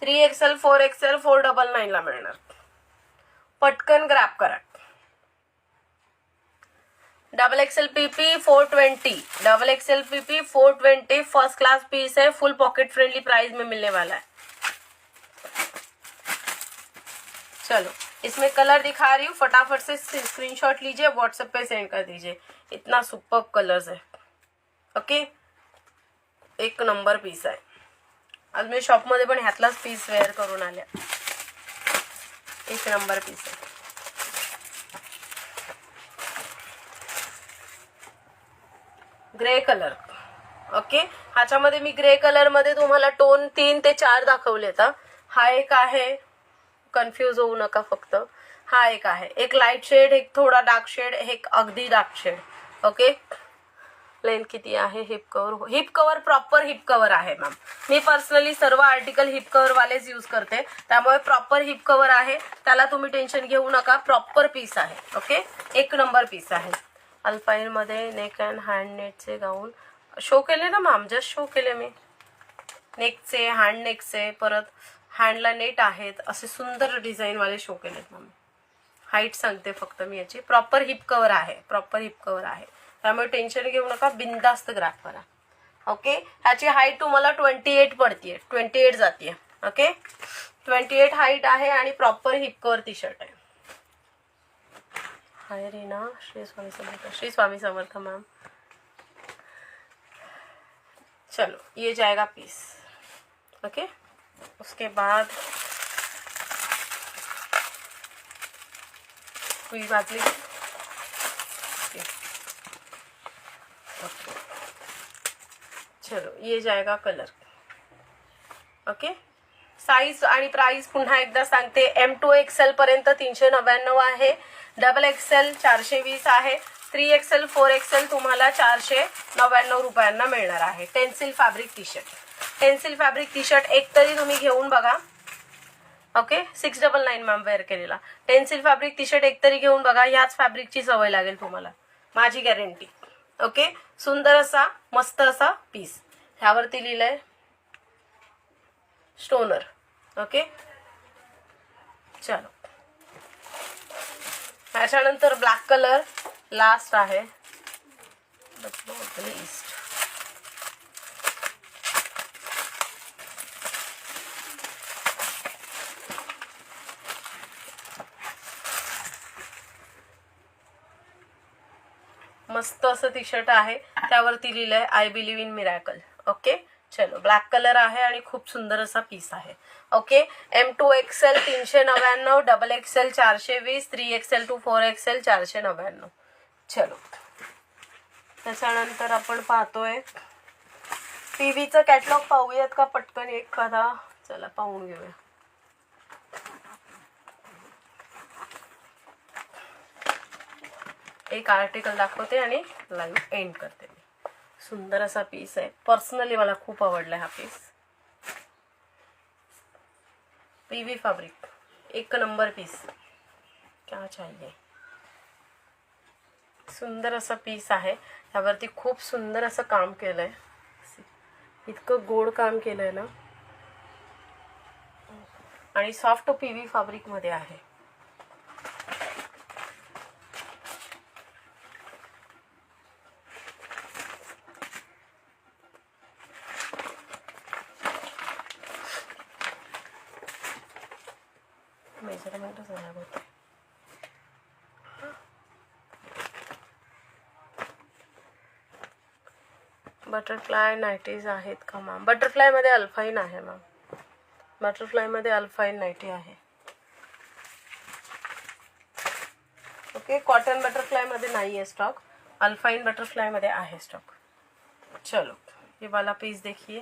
3XL 4XL 499 ला मिळणार. पटकन ग्रॅब करा. XXL PP 420, XXL PP 420 first class piece है, फुल पॉकेट फ्रेंडली प्राइस में मिलने वाला है. चलो इसमें कलर दिखा रही हूँ, फटाफट से स्क्रीनशॉट लीजिए, व्हाट्सएप पे सेंड कर दीजिए. इतना सुपर्ब कलर्स है. ओके, एक नंबर पीस आहे. आज मी शॉप मध्ये पण ह्यातलाच पीस वेअर करून आल्या. एक नंबर पीस आहे. Grey colour. ओके, ह्याच्यामध्ये मी ग्रे कलर मध्ये तुम्हाला टोन 3 ते 4 दाखवलेत. हा एक आहे, कन्फ्यूज होऊ नका फक्त. हा एक आहे, एक लाईट शेड, एक थोडा डार्क शेड, एक अगदी डार्क शेड. ओके, लेंथ किती आहे? Heap cover proper heap cover आहे मॅम. मी पर्सनली सर्व आर्टिकल हिप कवर वालेच यूज करते, त्यामुळे प्रॉपर हिप कवर आहे, त्याला तुम्ही टेन्शन घेऊ नका. प्रॉपर पीस आहे. ओके, एक नंबर पीस आहे. अल्पाईन मध्ये नेक अँड हँड नेटचे गाऊन शो केले ना मॅम, जस्ट शो केले मी. नेकचे, हँड नेकचे, परत हँडला नेट आहेत, असे सुंदर डिझाईन वाले शो केलेत मॅम. हाईट सांगते फक्त मी याची. प्रॉपर हिप कवर आहे, प्रॉपर हिप कवर आहे, त्यामुळे टेन्शन घेऊ नका, बिंदास्त ग्रॅब करा. ओके, ह्याची हाईट तुम्हाला 28 पडतीये, 28 जातीये. ओके, 28 हाईट आहे आणि proper heap cover T shirt आहे. हाय रीना, श्री स्वामी समर्थ. श्री स्वामी समर्थ मैम. चलो ये जाएगा पीस. ओके, उसके बाद कोई बात नहीं. चलो ये जाएगा कलर. ओके, साइज आणि प्राइस पुन्हा एकदा सांगते. M2XL पर्यंत 399 आहे, XXL 420 आहे, 3XL 4XL तुम्हाला 499 रुपयांना मिळणार आहे. Tensile fabric T shirt. Tensile fabric T shirt एक तरी तुम्ही घेऊन बघा. ओके, 699 मॅम वेअर केलेला. टेन्सिल फॅब्रिक टी शर्ट एक तरी घेऊन बघा, ह्याच फॅब्रिकची सवय लागेल तुम्हाला, माझी गॅरंटी. ओके, सुंदर असा मस्त असा पीस. ह्यावरती लिहिलंय स्टोनर. ओके, चलो ह्याच्यानंतर ब्लॅक कलर लास्ट आहे. ईस्ट मस्त असं टी शर्ट आहे, त्यावरती लिहिलंय I believe in miracle. Okay, चलो ब्लॅक कलर आहे आणि खूप सुंदर असा पीस आहे. Okay, M2XL 399, XXL 420, 3XL to 4XL 499. चलो त्याच्यानंतर आपण पाहतोय पीव्हीचं कॅटलॉग. पाहूयात का पटकन एखादा? चला पाहून घेऊया. एक आर्टिकल दाखवते आणि लाईव्ह एंड करते. सुंदर असा पीस आहे, पर्सनली मला खूप आवडला हा पीस. पीवी फैब्रिक, एक नंबर पीस. क्या चाहिए? सुंदर असा पीस आहे, त्यावरती खूप सुंदर असं काम केलंय. इतकं गोड काम केलंय ना, आणि सॉफ्ट पीवी फॅब्रिक मध्ये आहे. मेजरमेंट खराब होते. बटरफ्लाय नाईटीज आहेत का मॅम? बटरफ्लाय मध्ये अल्फाईन आहे मॅम. बटरफ्लाय मध्ये अल्फाईन नाईटी आहे. ओके, कॉटन बटरफ्लाय मध्ये नाही आहे स्टॉक, अल्फाईन बटरफ्लाय मध्ये आहे स्टॉक. चलो ये वाला पीस देखिए,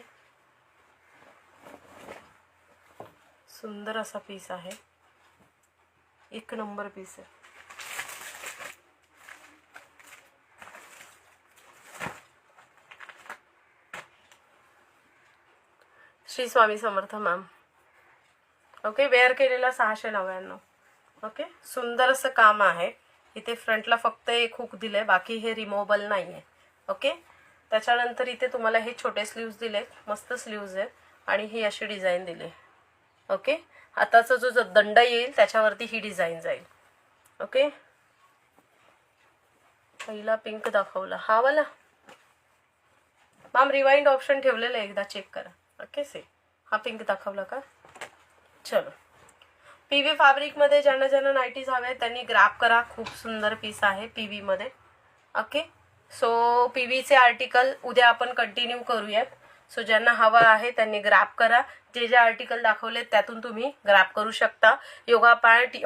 सुंदर असा पीस आहे, एक नंबर पीस है. श्री स्वामी समर्थ मॅम. ओके, वेअर केलेला 699. ओके, सुंदर असं काम आहे. इथे फ्रंटला फक्त एक हुक दिले, बाकी हे रिमूव्हेबल नाही आहे. ओके, त्याच्यानंतर इथे तुम्हाला हे छोटे स्लीव्स दिले, मस्त स्लीव्स आहेत, आणि ही अशी डिझाईन दिली. ओके, हाताचा जो दंड येईल त्याच्यावरती ही डिझाईन जाईल. ओके, पहिला पिंक दाखवला हा वाला. मॅम रिवाइंड ऑप्शन ठेवलेलं आहे, एकदा चेक करा. ओके से हा पिंक दाखवला का. चलो, पीव्ही फॅब्रिक मध्ये ज्यांना ज्यांना नाईटीज हवे त्यांनी ग्रॅब करा. खूप सुंदर पीस आहे पीव्ही मध्ये. ओके, सो पीव्हीचे आर्टिकल उद्या आपण कंटिन्यू करूयात. सो ज्यांना हवा आहे त्यांनी ग्रॅब करा. जे जे आर्टिकल दाखवले त्यातून तुम्ही ग्रॅब करू शकता. Yoga pant,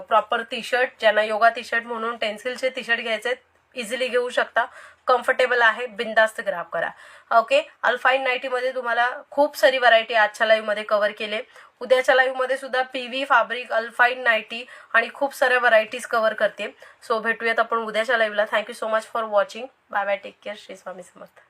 proper T shirt, ज्यांना योगा टी शर्ट म्हणून टेन्सिलचे टी शर्ट घ्यायचे इझिली घेऊ शकता. कम्फर्टेबल आहे, बिंदास्त ग्रॅब करा. ओके, अल्फाईन नाईटीमध्ये तुम्हाला खूप सारी व्हरायटी आजच्या लाईव्हमध्ये कव्हर केले. उद्याच्या लाईव्हमध्ये सुद्धा पीव्ही फॅब्रिक, अल्फाईन नाईटी आणि खूप साऱ्या व्हरायटीज कव्हर करते. सो भेटूयात आपण उद्याच्या लाईव्हला. Thank you so much for watching. Bye bye, take care. Shri Swami Samarth.